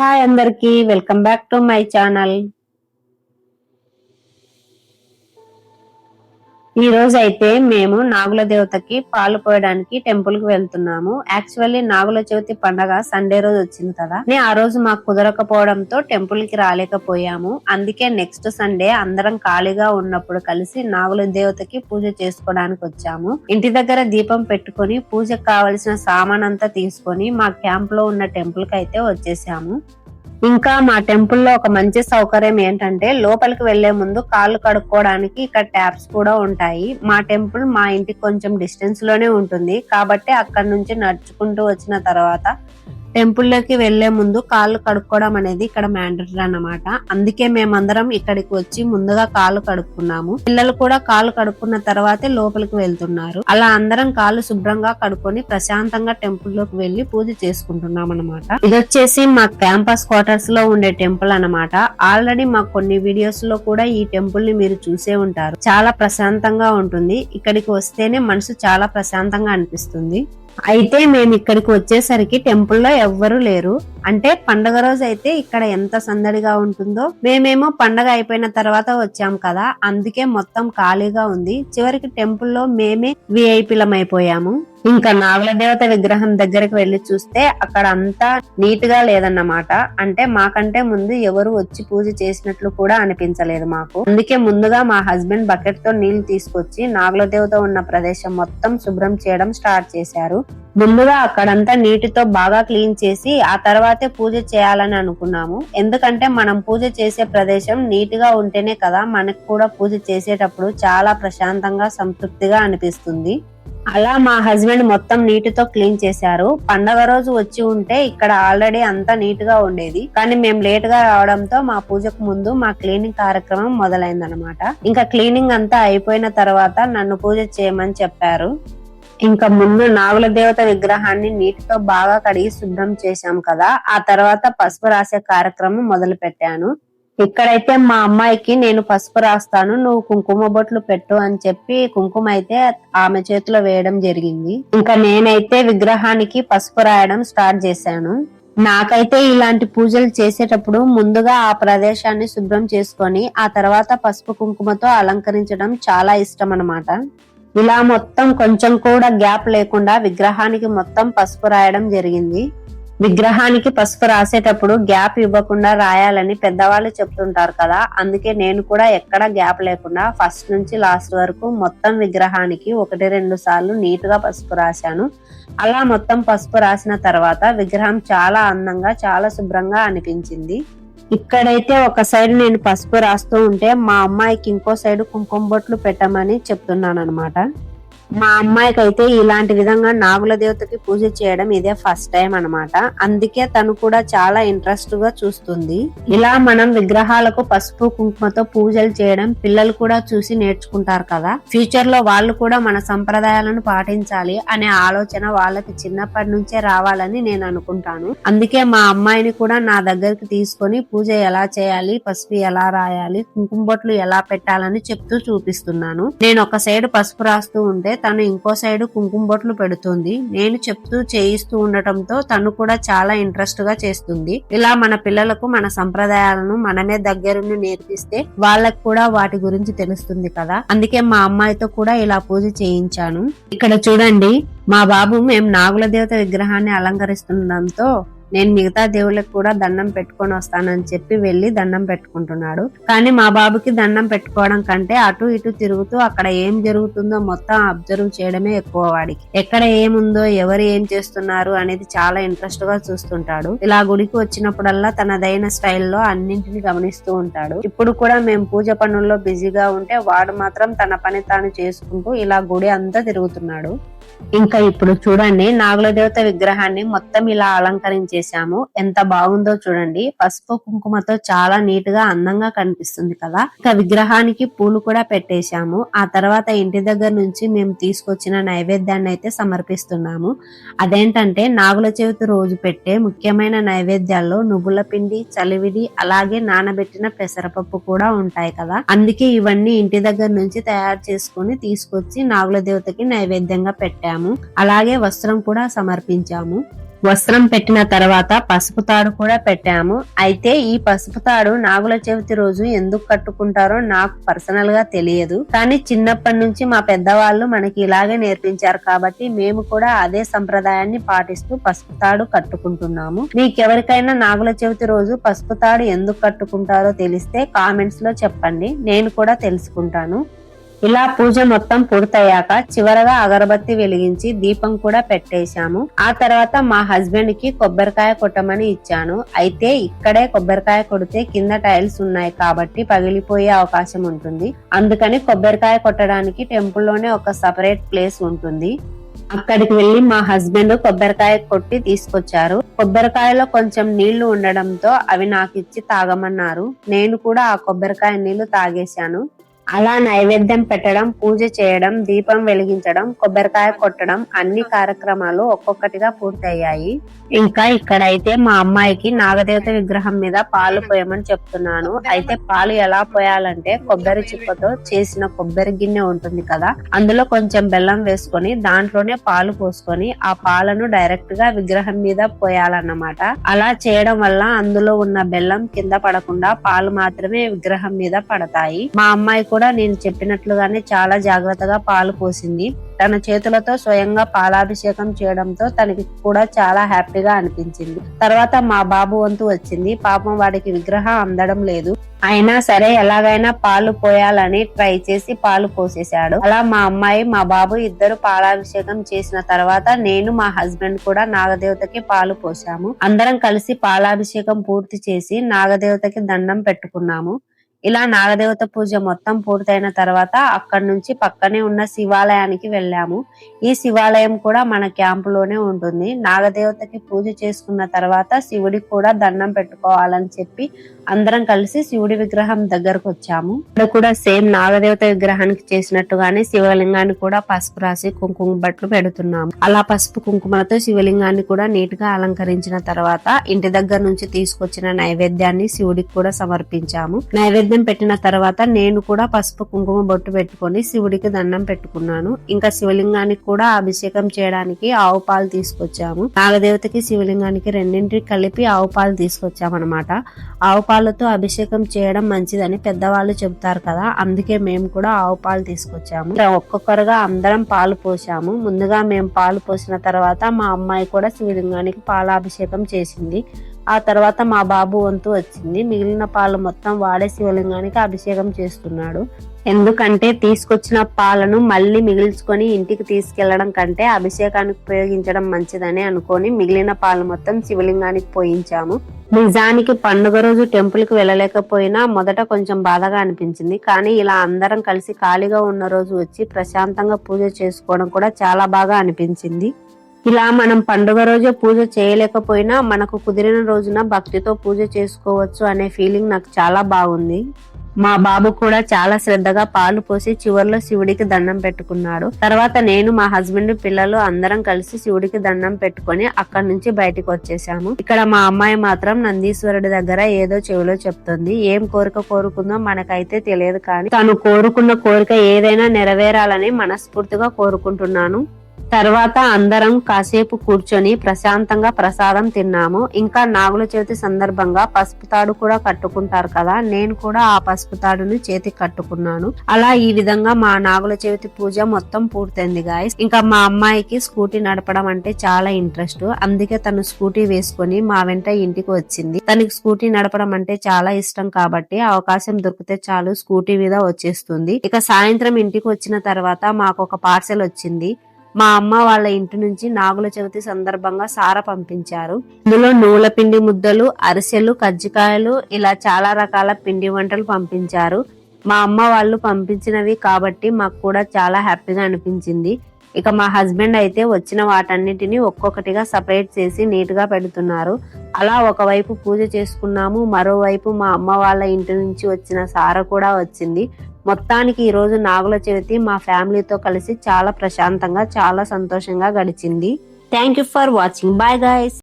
Hi అందరికి welcome back to my channel. ఈ రోజు అయితే మేము నాగుల దేవతకి పాలు పోయడానికి టెంపుల్ కి వెళ్తున్నాము. యాక్చువల్లీ నాగుల చవితి పండగ సండే రోజు వచ్చింది కదా, ఆ రోజు మాకు కుదరకపోవడంతో టెంపుల్ కి రాలేకపోయాము. అందుకే నెక్స్ట్ సండే అందరం ఖాళీగా ఉన్నప్పుడు కలిసి నాగుల దేవతకి పూజ చేసుకోవడానికి వచ్చాము. ఇంటి దగ్గర దీపం పెట్టుకుని పూజకు కావలసిన సామాన్ అంతా తీసుకొని మా క్యాంప్ లో ఉన్న టెంపుల్ కి అయితే వచ్చేసాము. ఇంకా మా టెంపుల్ లో ఒక మంచి సౌకర్యం ఏంటంటే లోపలికి వెళ్లే ముందు కాళ్ళు కడుక్కోవడానికి ఇక్కడ ట్యాప్స్ కూడా ఉంటాయి. మా టెంపుల్ మా ఇంటికి కొంచెం డిస్టెన్స్ లోనే ఉంటుంది కాబట్టి అక్కడ నుంచి నడుచుకుంటూ వచ్చిన తర్వాత టెంపుల్ లోకి వెళ్లే ముందు కాళ్ళు కడుక్కోవడం అనేది ఇక్కడ మ్యాండేటరీ అన్నమాట. అందుకే మేమందరం ఇక్కడికి వచ్చి ముందుగా కాళ్ళు కడుక్కున్నాము. పిల్లలు కూడా కాళ్ళు కడుక్కున్న తర్వాతే లోపలికి వెళ్తున్నారు. అలా అందరం కాళ్ళు శుభ్రంగా కడుక్కొని ప్రశాంతంగా టెంపుల్ లోకి వెళ్లి పూజ చేసుకుంటున్నాం అన్నమాట. ఇది వచ్చేసి మా క్యాంపస్ క్వార్టర్స్ లో ఉండే టెంపుల్ అన్నమాట. ఆల్రెడీ మా కొన్ని వీడియోస్ లో కూడా ఈ టెంపుల్ ని మీరు చూసే ఉంటారు. చాలా ప్రశాంతంగా ఉంటుంది. ఇక్కడికి వస్తేనే మనసు చాలా ప్రశాంతంగా అనిపిస్తుంది. అయితే మేము ఇక్కడికి వచ్చేసరికి టెంపుల్లో ఎవ్వరూ లేరు. అంటే పండగ రోజు అయితే ఇక్కడ ఎంత సందడిగా ఉంటుందో, మేమేమో పండగ అయిపోయిన తర్వాత వచ్చాం కదా, అందుకే మొత్తం ఖాళీగా ఉంది. చివరికి టెంపుల్లో మేమే విఐపీలం అయిపోయాము. ఇంకా నాగుల దేవత విగ్రహం దగ్గరికి వెళ్లి చూస్తే అక్కడ అంతా నీట్ గా లేదన్నమాట. అంటే మాకంటే ముందు ఎవరు వచ్చి పూజ చేసినట్లు కూడా అనిపించలేదు మాకు. అందుకే ముందుగా మా హస్బెండ్ బకెట్ తో నీళ్లు తీసుకొచ్చి నాగుల దేవత ఉన్న ప్రదేశం మొత్తం శుభ్రం చేయడం స్టార్ట్ చేశారు. ముందుగా అక్కడంతా నీటితో బాగా క్లీన్ చేసి ఆ తర్వాతే పూజ చేయాలని అనుకున్నాము. ఎందుకంటే మనం పూజ చేసే ప్రదేశం నీట్ గా ఉంటేనే కదా మనకు కూడా పూజ చేసేటప్పుడు చాలా ప్రశాంతంగా సంతృప్తిగా అనిపిస్తుంది. అలా మా హస్బెండ్ మొత్తం నీటితో క్లీన్ చేశారు. పండగ రోజు వచ్చి ఉంటే ఇక్కడ ఆల్రెడీ అంతా నీట్ గా ఉండేది. కానీ మేము లేట్ గా రావడంతో మా పూజకు ముందు మా క్లీనింగ్ కార్యక్రమం మొదలైందనమాట. ఇంకా క్లీనింగ్ అంతా అయిపోయిన తర్వాత నన్ను పూజ చేయమని చెప్పారు. ఇంకా ముందు నాగుల దేవత విగ్రహాన్ని నీటితో బాగా కడిగి శుభ్రం చేశాం కదా, ఆ తర్వాత పసుపు రాసే కార్యక్రమం మొదలు పెట్టాను. ఇక్కడైతే మా అమ్మాయికి నేను పసుపు రాస్తాను, నువ్వు కుంకుమ బొట్లు పెట్టు అని చెప్పి కుంకుమ అయితే ఆమె చేతిలో వేయడం జరిగింది. ఇంకా నేనైతే విగ్రహానికి పసుపు రాయడం స్టార్ట్ చేశాను. నాకైతే ఇలాంటి పూజలు చేసేటప్పుడు ముందుగా ఆ ప్రదేశాన్ని శుభ్రం చేసుకొని ఆ తర్వాత పసుపు కుంకుమతో అలంకరించడం చాలా ఇష్టం అన్నమాట. ఇలా మొత్తం కొంచెం కూడా గ్యాప్ లేకుండా విగ్రహానికి మొత్తం పసుపు రాయడం జరిగింది. విగ్రహానికి పసుపు రాసేటప్పుడు గ్యాప్ ఇవ్వకుండా రాయాలని పెద్దవాళ్ళు చెప్తుంటారు కదా, అందుకే నేను కూడా ఎక్కడ గ్యాప్ లేకుండా ఫస్ట్ నుంచి లాస్ట్ వరకు మొత్తం విగ్రహానికి 1-2 సార్లు నీట్ గా పసుపు రాశాను. అలా మొత్తం పసుపు రాసిన తర్వాత విగ్రహం చాలా అందంగా చాలా శుభ్రంగా అనిపించింది. ఇక్కడైతే ఒక సైడ్ నేను పసుపు రాస్తూ ఉంటే మా అమ్మాయికి ఇంకో సైడ్ కుంకుమ బొట్లు పెట్టమని చెప్తున్నాను అనమాట. మా అమ్మాయికి అయితే ఇలాంటి విధంగా నాగుల దేవతకి పూజ చేయడం ఇదే ఫస్ట్ టైం అన్నమాట. అందుకే తను కూడా చాలా ఇంట్రెస్ట్ గా చూస్తుంది. ఇలా మనం విగ్రహాలకు పసుపు కుంకుమతో పూజలు చేయడం పిల్లలు కూడా చూసి నేర్చుకుంటారు కదా. ఫ్యూచర్ లో వాళ్ళు కూడా మన సంప్రదాయాలను పాటించాలి అనే ఆలోచన వాళ్ళకి చిన్నప్పటి నుంచే రావాలని నేను అనుకుంటాను. అందుకే మా అమ్మాయిని కూడా నా దగ్గరికి తీసుకొని పూజ ఎలా చేయాలి, పసుపు ఎలా రాయాలి, కుంకుమ బొట్లు ఎలా పెట్టాలని చెప్తూ చూపిస్తున్నాను. నేను ఒక సైడ్ పసుపు రాస్తూ ఉంటే తను ఇంకో సైడ్ కుంకుమ బొట్లు పెడుతుంది. నేను చెప్తూ చేయిస్తూ ఉండటంతో తను కూడా చాలా ఇంట్రెస్ట్ గా చేస్తుంది. ఇలా మన పిల్లలకు మన సంప్రదాయాలను మనమే దగ్గరుండి నేర్పిస్తే వాళ్ళకు కూడా వాటి గురించి తెలుస్తుంది కదా. అందుకే మా అమ్మాయితో కూడా ఇలా పూజ చేయించాను. ఇక్కడ చూడండి, మా బాబు మేము నాగుల దేవత విగ్రహాన్ని అలంకరిస్తుండటంతో నేను మిగతా దేవుళ్ళకి కూడా దండం పెట్టుకొని వస్తానని చెప్పి వెళ్లి దండం పెట్టుకుంటున్నాడు. కానీ మా బాబుకి దండం పెట్టుకోవడం కంటే అటు ఇటు తిరుగుతూ అక్కడ ఏం జరుగుతుందో మొత్తం అబ్జర్వ్ చేయడమే ఎక్కువ. వాడికి ఎక్కడ ఏముందో ఎవరు ఏం చేస్తున్నారు అనేది చాలా ఇంట్రెస్ట్ గా చూస్తుంటాడు. ఇలా గుడికి వచ్చినప్పుడల్లా తనదైన స్టైల్లో అన్నింటిని గమనిస్తూ ఉంటాడు. ఇప్పుడు కూడా మేము పూజ పనుల్లో బిజీగా ఉంటే వాడు మాత్రం తన పని తాను చేసుకుంటూ ఇలా గుడి అంతా తిరుగుతున్నాడు. ఇంకా ఇప్పుడు చూడండి, నాగుల దేవత విగ్రహాన్ని మొత్తం ఇలా అలంకరించేశాము. ఎంత బాగుందో చూడండి. పసుపు కుంకుమతో చాలా నీట్ గా అందంగా కనిపిస్తుంది కదా. ఇంకా విగ్రహానికి పూలు కూడా పెట్టేశాము. ఆ తర్వాత ఇంటి దగ్గర నుంచి మేము తీసుకొచ్చిన నైవేద్యాన్ని అయితే సమర్పిస్తున్నాము. అదేంటంటే నాగుల చవితి రోజు పెట్టే ముఖ్యమైన నైవేద్యాల్లో నువ్వుల పిండి, చలివిడి, అలాగే నానబెట్టిన పెసరపప్పు కూడా ఉంటాయి కదా. అందుకే ఇవన్నీ ఇంటి దగ్గర నుంచి తయారు చేసుకుని తీసుకొచ్చి నాగుల దేవతకి నైవేద్యంగా పెట్టాము. అలాగే వస్త్రం కూడా సమర్పించాము. వస్త్రం పెట్టిన తర్వాత పసుపు తాడు కూడా పెట్టాము. అయితే ఈ పసుపు తాడు నాగుల చవితి రోజు ఎందుకు కట్టుకుంటారో నాకు పర్సనల్ గా తెలియదు, కానీ చిన్నప్పటి నుంచి మా పెద్దవాళ్ళు మనకి ఇలాగే నేర్పించారు కాబట్టి మేము కూడా అదే సంప్రదాయాన్ని పాటిస్తూ పసుపు తాడు కట్టుకుంటున్నాము. మీకెవరికైనా నాగుల చవితి రోజు పసుపు తాడు ఎందుకు కట్టుకుంటారో తెలిస్తే కామెంట్స్ లో చెప్పండి, నేను కూడా తెలుసుకుంటాను. ఇలా పూజ మొత్తం పూర్తయ్యాక చివరగా అగరబత్తి వెలిగించి దీపం కూడా పెట్టేశాము. ఆ తర్వాత మా హస్బెండ్ కి కొబ్బరికాయ కొట్టమని ఇచ్చాను. అయితే ఇక్కడే కొబ్బరికాయ కొడితే కింద టైల్స్ ఉన్నాయి కాబట్టి పగిలిపోయే అవకాశం ఉంటుంది. అందుకని కొబ్బరికాయ కొట్టడానికి టెంపుల్ లోనే ఒక సపరేట్ ప్లేస్ ఉంటుంది. అక్కడికి వెళ్లి మా హస్బెండ్ కొబ్బరికాయ కొట్టి తీసుకొచ్చారు. కొబ్బరికాయలో కొంచెం నీళ్లు ఉండడంతో అవి నాకు ఇచ్చి తాగమన్నారు. నేను కూడా ఆ కొబ్బరికాయ నీళ్లు తాగేశాను. అలా నైవేద్యం పెట్టడం, పూజ చేయడం, దీపం వెలిగించడం, కొబ్బరికాయ కొట్టడం అన్ని కార్యక్రమాలు ఒక్కొక్కటిగా పూర్తయ్యాయి. ఇంకా ఇక్కడైతే మా అమ్మాయికి నాగదేవత విగ్రహం మీద పాలు పోయమని చెప్తున్నాను. అయితే పాలు ఎలా పోయాలంటే కొబ్బరి చిప్పతో చేసిన కొబ్బరి గిన్నె ఉంటుంది కదా, అందులో కొంచెం బెల్లం వేసుకొని దాంట్లోనే పాలు పోసుకొని ఆ పాలను డైరెక్ట్ గా విగ్రహం మీద పోయాలన్నమాట. అలా చేయడం వల్ల అందులో ఉన్న బెల్లం కింద పడకుండా పాలు మాత్రమే విగ్రహం మీద పడతాయి. మా అమ్మాయి కూడా నేను చెప్పినట్లుగానే చాలా జాగ్రత్తగా పాలు పోసింది. తన చేతులతో స్వయంగా పాలాభిషేకం చేయడంతో తనకి కూడా చాలా హ్యాపీగా అనిపించింది. తర్వాత మా బాబు వంతు వచ్చింది. పాపం వాడికి విగ్రహం అందడం లేదు, అయినా సరే ఎలాగైనా పాలు పోయాలని ట్రై చేసి పాలు పోసేశాడు. అలా మా అమ్మాయి మా బాబు ఇద్దరు పాలాభిషేకం చేసిన తర్వాత నేను మా హస్బెండ్ కూడా నాగదేవతకి పాలు పోసాము. అందరం కలిసి పాలాభిషేకం పూర్తి చేసి నాగదేవతకి దండం పెట్టుకున్నాము. ఇలా నాగదేవత పూజ మొత్తం పూర్తయిన తర్వాత అక్కడి నుంచి పక్కనే ఉన్న శివాలయానికి వెళ్ళాము. ఈ శివాలయం కూడా మన క్యాంపులోనే ఉంటుంది. నాగదేవతకి పూజ చేసుకున్న తర్వాత శివుడికి కూడా దండం పెట్టుకోవాలని చెప్పి అందరం కలిసి శివుడి విగ్రహం దగ్గరకు వచ్చాము. ఇక్కడ కూడా సేమ్ నాగదేవత విగ్రహానికి చేసినట్టుగానే శివలింగాన్ని కూడా పసుపు రాసి కుంకుమ బట్లు పెడుతున్నాము. అలా పసుపు కుంకుమలతో శివలింగాన్ని కూడా నీట్ గా అలంకరించిన తర్వాత ఇంటి దగ్గర నుంచి తీసుకొచ్చిన నైవేద్యాన్ని శివుడికి కూడా సమర్పించాము. నైవేద్యం పెట్టిన తర్వాత నేను కూడా పసుపు కుంకుమ బొట్టు పెట్టుకొని శివుడికి దండం పెట్టుకున్నాను. ఇంకా శివలింగానికి కూడా అభిషేకం చేయడానికి ఆవు పాలు తీసుకొచ్చాము. నాగదేవతకి శివలింగానికి రెండింటికి కలిపి ఆవు పాలు తీసుకొచ్చామన్నమాట. ఆవు పాలతో అభిషేకం చేయడం మంచిదని పెద్దవాళ్ళు చెబుతారు కదా, అందుకే మేము కూడా ఆవు పాలు తీసుకొచ్చాము. ఒక్కొక్కరుగా అందరం పాలు పోసాము. ముందుగా మేము పాలు పోసిన తర్వాత మా అమ్మాయి కూడా శివలింగానికి పాలాభిషేకం చేసింది. ఆ తర్వాత మా బాబు వంతు వచ్చింది. మిగిలిన పాలు మొత్తం వాడే శివలింగానికి అభిషేకం చేస్తున్నాడు. ఎందుకంటే తీసుకొచ్చిన పాలను మళ్ళీ మిగిల్చుకొని ఇంటికి తీసుకెళ్లడం కంటే అభిషేకానికి ఉపయోగించడం మంచిదని అనుకొని మిగిలిన పాలు మొత్తం శివలింగానికి పోయించాము. నిజానికి పండుగ రోజు టెంపుల్ కి వెళ్ళలేకపోయినా మొదట కొంచెం బాధగా అనిపించింది, కానీ ఇలా అందరం కలిసి ఖాళీగా ఉన్న రోజు వచ్చి ప్రశాంతంగా పూజ చేసుకోవడం కూడా చాలా బాగా అనిపించింది. ఇలా మనం పండుగ రోజు పూజ చేయలేకపోయినా మనకు కుదిరిన రోజున భక్తితో పూజ చేసుకోవచ్చు అనే ఫీలింగ్ నాకు చాలా బాగుంది. మా బాబు కూడా చాలా శ్రద్ధగా పాలు పోసి చివర్లో శివుడికి దండం పెట్టుకున్నాడు. తర్వాత నేను, మా హస్బెండ్, పిల్లలు అందరం కలిసి శివుడికి దండం పెట్టుకొని అక్కడి నుంచి బయటకు వచ్చేసాము. ఇక్కడ మా అమ్మాయి మాత్రం నందీశ్వరుడి దగ్గర ఏదో చెవిలో చెప్తుంది. ఏం కోరిక కోరుకుందో మనకైతే తెలియదు, కానీ తను కోరుకున్న కోరిక ఏదైనా నెరవేరాలని మనస్ఫూర్తిగా కోరుకుంటున్నాను. తర్వాత అందరం కాసేపు కూర్చొని ప్రశాంతంగా ప్రసాదం తిన్నాము. ఇంకా నాగుల చవితి సందర్భంగా పసుపు తాడు కూడా కట్టుకుంటారు కదా, నేను కూడా ఆ పసుపు తాడుని చేతికి కట్టుకున్నాను. అలా ఈ విధంగా మా నాగుల చవితి పూజ మొత్తం పూర్తయింది గాయస్. ఇంకా మా అమ్మాయికి స్కూటీ నడపడం అంటే చాలా ఇంట్రెస్ట్, అందుకే తను స్కూటీ వేసుకొని మా వెంట ఇంటికి వచ్చింది. తనకి స్కూటీ నడపడం అంటే చాలా ఇష్టం కాబట్టి అవకాశం దొరికితే చాలు స్కూటీ మీద వచ్చేస్తుంది. ఇక సాయంత్రం ఇంటికి వచ్చిన తర్వాత మాకు ఒక పార్సెల్ వచ్చింది. మా అమ్మ వాళ్ళ ఇంటి నుంచి నాగుల చవితి సందర్భంగా సార పంపించారు. ఇందులో నువ్వుల పిండి ముద్దలు, అరిసెలు, కజ్జికాయలు ఇలా చాలా రకాల పిండి వంటలు పంపించారు. మా అమ్మ వాళ్ళు పంపించినవి కాబట్టి మాకు కూడా చాలా హ్యాపీగా అనిపించింది. ఇక మా హస్బెండ్ అయితే వచ్చిన వాటన్నిటిని ఒక్కొక్కటిగా సపరేట్ చేసి నీట్ గా పెడుతున్నారు. అలా ఒకవైపు పూజ చేసుకున్నాము, మరోవైపు మా అమ్మ వాళ్ళ ఇంటి నుంచి వచ్చిన సార కూడా వచ్చింది. మొత్తానికి ఈ రోజు నాగుల చవితి మా ఫ్యామిలీతో కలిసి చాలా ప్రశాంతంగా, చాలా సంతోషంగా గడిచింది. Thank you for watching. Bye guys.